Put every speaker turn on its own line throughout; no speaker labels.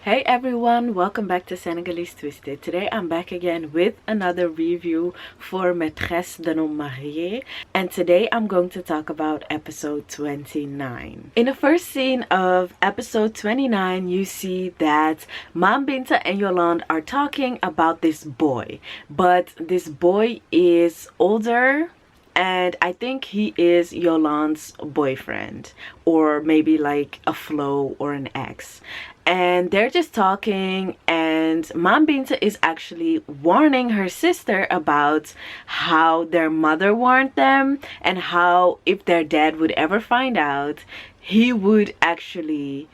Hey everyone, welcome back to Senegalese Twisted. Today I'm back again with another review for Maîtresse d'un homme marié, and today I'm going to talk about episode 29. In the first scene of episode 29, you see that Mbène and Yolande are talking about this boy, but this boy is older, and I think he is Yolande's boyfriend, or maybe like a flo or an ex. And they're just talking, and Mbène is actually warning her sister about how their mother warned them, and how if their dad would ever find out, he would actually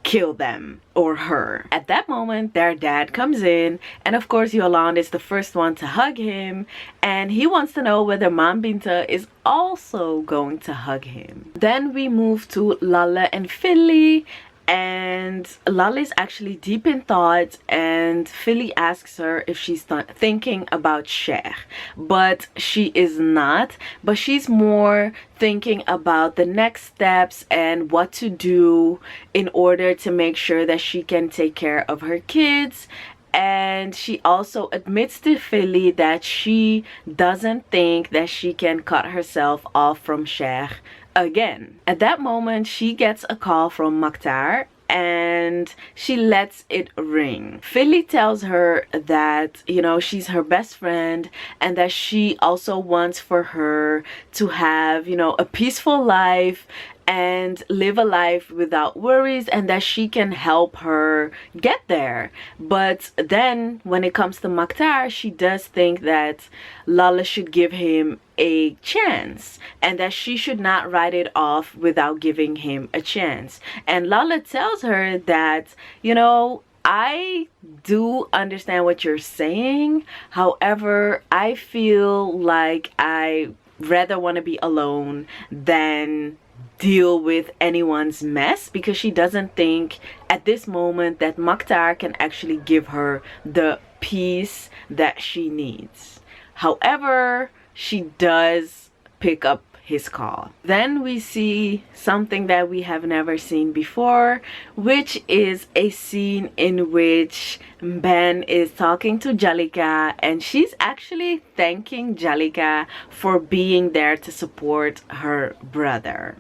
kill them or her. At that moment, their dad comes in, and of course Yolande is the first one to hug him, and he wants to know whether Mbène is also going to hug him. Then we move to Lala and Philly, and Lala is actually deep in thought, and Philly asks her if she's thinking about Cher, but she is not, but she's more thinking about the next steps and what to do in order to make sure that she can take care of her kids. And she also admits to Philly that she doesn't think that she can cut herself off from Cher again. At that moment, she gets a call from Maktar, and she lets it ring. Philly tells her that, you know, she's her best friend, and that she also wants for her to have, you know, a peaceful life and live a life without worries, and that she can help her get there. But then when it comes to Maktar, she does think that Lala should give him a chance, and that she should not write it off without giving him a chance. And Lala tells her that, you know, I do understand what you're saying, however, I feel like I rather want to be alone than deal with anyone's mess, because she doesn't think at this moment that Maktar can actually give her the peace that she needs. However, she does pick up his call. Then we see something that we have never seen before, which is a scene in which Mbène is talking to Djalika, and she's actually thanking Djalika for being there to support her brother.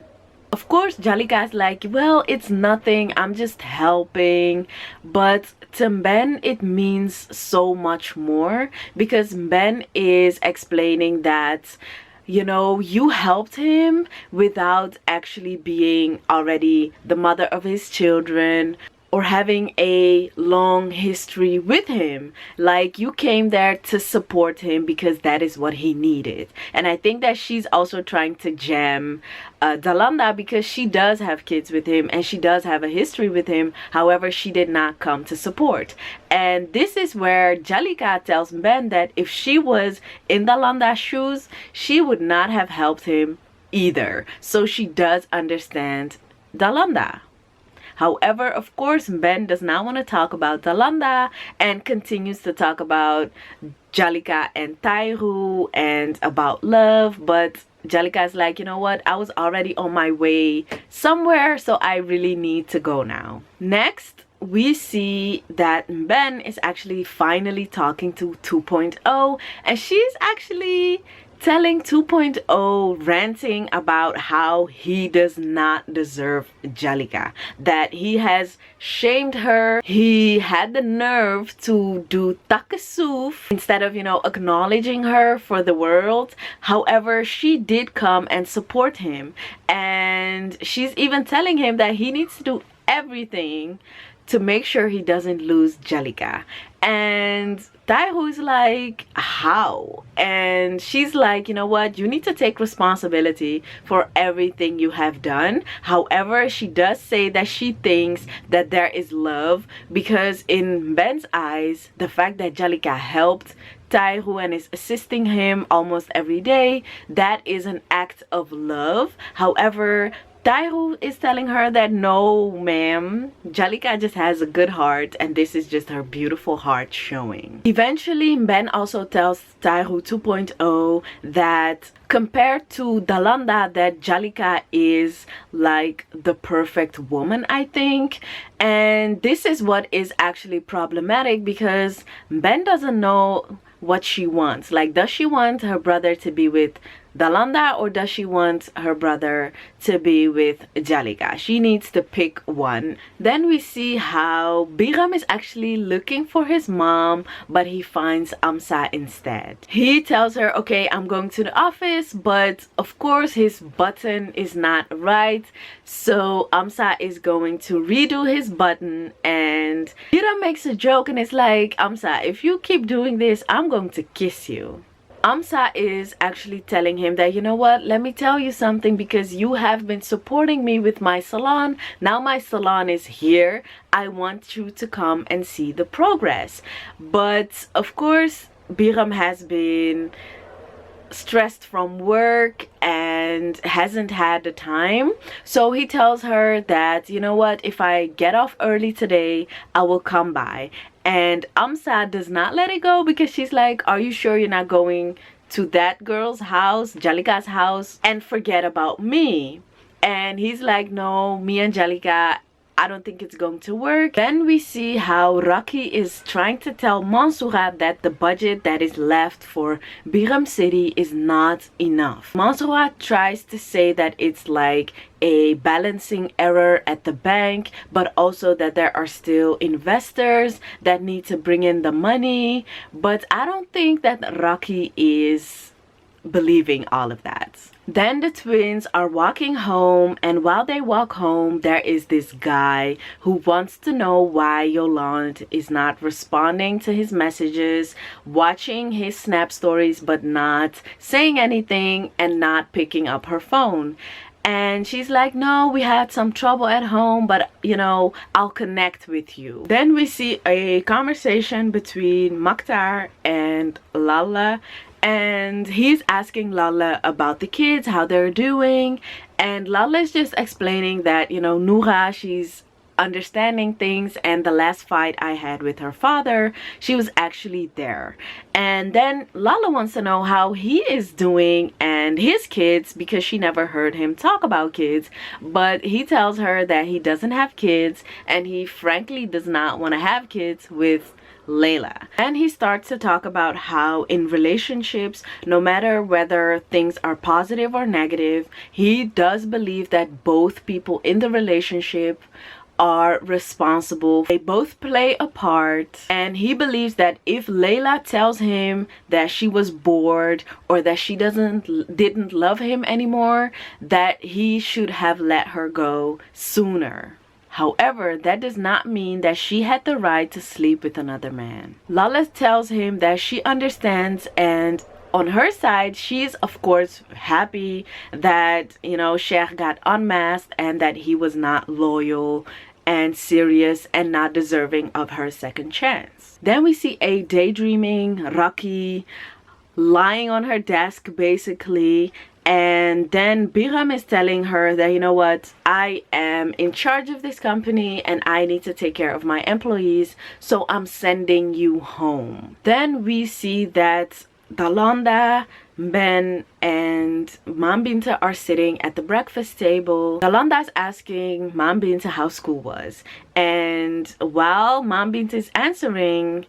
Of course, Djalika is like, well, it's nothing, I'm just helping. But to Mbène, it means so much more, because Mbène is explaining that, you know, you helped him without actually being already the mother of his children, or having a long history with him. Like, you came there to support him because that is what he needed. And I think that she's also trying to jam Dalanda, because she does have kids with him and she does have a history with him. However, she did not come to support. And this is where Djalika tells Mbène that if she was in Dalanda's shoes, she would not have helped him either. So she does understand Dalanda. However, of course, Mbène does not want to talk about Dalanda and continues to talk about Djalika and Tahirou and about love. But Djalika is like, you know what? I was already on my way somewhere, so I really need to go now. Next, we see that Mbène is actually finally talking to 2.0, and she's actually telling 2.0, ranting about how he does not deserve Djalika, that he has shamed her, he had the nerve to do takasuf instead of, you know, acknowledging her for the world. However, she did come and support him, and she's even telling him that he needs to do everything to make sure he doesn't lose Djalika. And Tahirou is like, how? And she's like, you know what, you need to take responsibility for everything you have done. However, she does say that she thinks that there is love, because in Mbène's eyes, the fact that Djalika helped Tahirou and is assisting him almost every day, that is an act of love. However, Tahirou is telling her that no, ma'am, Djalika just has a good heart and this is just her beautiful heart showing. Eventually, Mbène also tells Tahirou2.0 that compared to Dalanda, that Djalika is like the perfect woman, I think. And this is what is actually problematic because Mbène doesn't know what she wants. Like, does she want her brother to be with Dalanda or does she want her brother to be with Djalika? She needs to pick one. Then we see how Biram is actually looking for his mom, but he finds Amsa instead. He tells her, okay, I'm going to the office, but of course his button is not right, so Amsa is going to redo his button. And Biram makes a joke and it's like, Amsa, if you keep doing this, I'm going to kiss you. Amsa is actually telling him that, you know what, let me tell you something, because you have been supporting me with my salon. Now my salon is here. I want you to come and see the progress. But of course, Biram has been stressed from work and hasn't had the time, so he tells her that, you know what, if I get off early today, I will come by. And Amsa does not let it go because she's like, are you sure you're not going to that girl's house, Djalika's house, and forget about me? And he's like, no, me and Djalika, I don't think it's going to work. Then we see how Rocky is trying to tell Mansoura that the budget that is left for Biram City is not enough. Mansoura tries to say that it's like a balancing error at the bank, but also that there are still investors that need to bring in the money. But I don't think that Rocky is believing all of that. Then the twins are walking home, and while they walk home, there is this guy who wants to know why Yolande is not responding to his messages, watching his snap stories but not saying anything and not picking up her phone. And she's like, no, we had some trouble at home, but you know, I'll connect with you. Then we see a conversation between Maktar and Lala, and he's asking Lala about the kids, how they're doing, and Lala is just explaining that, you know, Noura, she's understanding things, and the last fight I had with her father, she was actually there. And then Lala wants to know how he is doing and his kids, because she never heard him talk about kids, but he tells her that he doesn't have kids and he frankly does not want to have kids with Layla. And he starts to talk about how in relationships, no matter whether things are positive or negative, he does believe that both people in the relationship are responsible. They both play a part, and he believes that if Layla tells him that she was bored or that she didn't love him anymore, that he should have let her go sooner. However, that does not mean that she had the right to sleep with another man. Lala tells him that she understands, and on her side, she's of course happy that, you know, Sheikh got unmasked and that he was not loyal and serious and not deserving of her second chance. Then we see a daydreaming Rocky lying on her desk basically, and then Biram is telling her that, you know what, I am in charge of this company and I need to take care of my employees, so I'm sending you home. Then we see that Dalanda, Mbène, and Mam Binta are sitting at the breakfast table. Dalanda's asking Mam Binta how school was, and while Mam Binta is answering,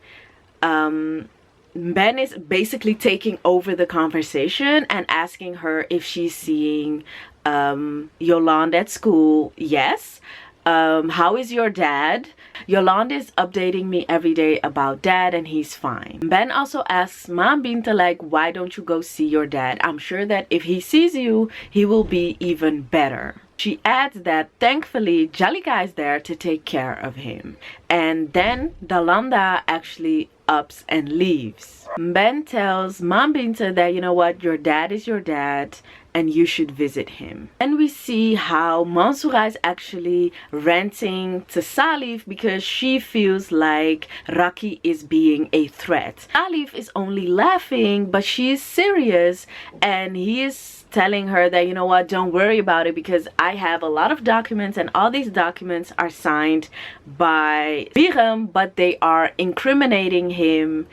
Mbène is basically taking over the conversation and asking her if she's seeing Yolande at school. Yes. How is your dad? Yolande is updating me every day about dad and he's fine. Mbène also asks Mam Binta, like, why don't you go see your dad? I'm sure that if he sees you, he will be even better. She adds that thankfully Djalika is there to take care of him. And then Dalanda actually ups and leaves. Mbène tells Mam Binta that, you know what, your dad is your dad and you should visit him. And we see how Mansoura is actually ranting to Salif because she feels like Raki is being a threat. Salif is only laughing, but she is serious, and he is telling her that, you know what, don't worry about it because I have a lot of documents, and all these documents are signed by Biram, but they are incriminating him.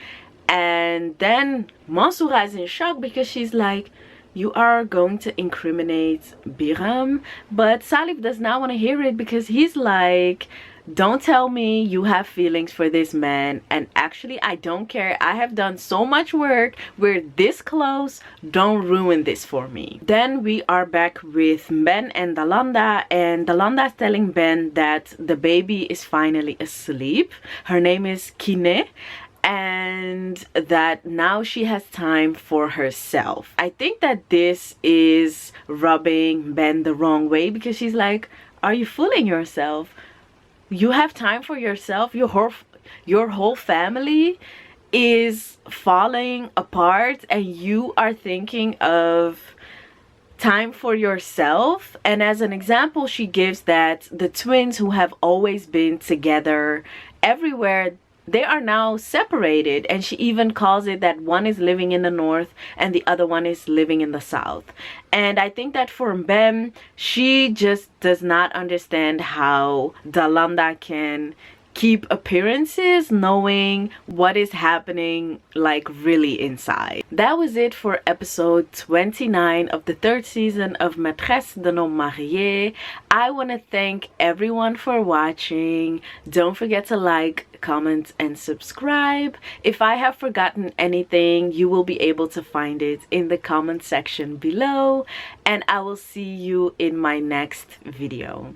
And then Mansoura is in shock because she's like, you are going to incriminate Biram? But Salif does not want to hear it because he's like, don't tell me you have feelings for this man, and actually I don't care. I have done so much work. We're this close. Don't ruin this for me. Then we are back with Mbène and Dalanda, and Dalanda is telling Mbène that the baby is finally asleep. Her name is Kine, and that now she has time for herself. I think that this is rubbing Mbène the wrong way because she's like, are you fooling yourself? You have time for yourself. Your whole family is falling apart and you are thinking of time for yourself. And as an example, she gives that the twins who have always been together everywhere, they are now separated, and she even calls it that one is living in the north and the other one is living in the south. And I think that for Mbène, she just does not understand how Dalanda can keep appearances knowing what is happening like really inside. That was it for episode 29 of the 3rd season of Maîtresse d'un homme marié. I want to thank everyone for watching. Don't forget to like, comment, and subscribe. If I have forgotten anything, you will be able to find it in the comment section below, and I will see you in my next video.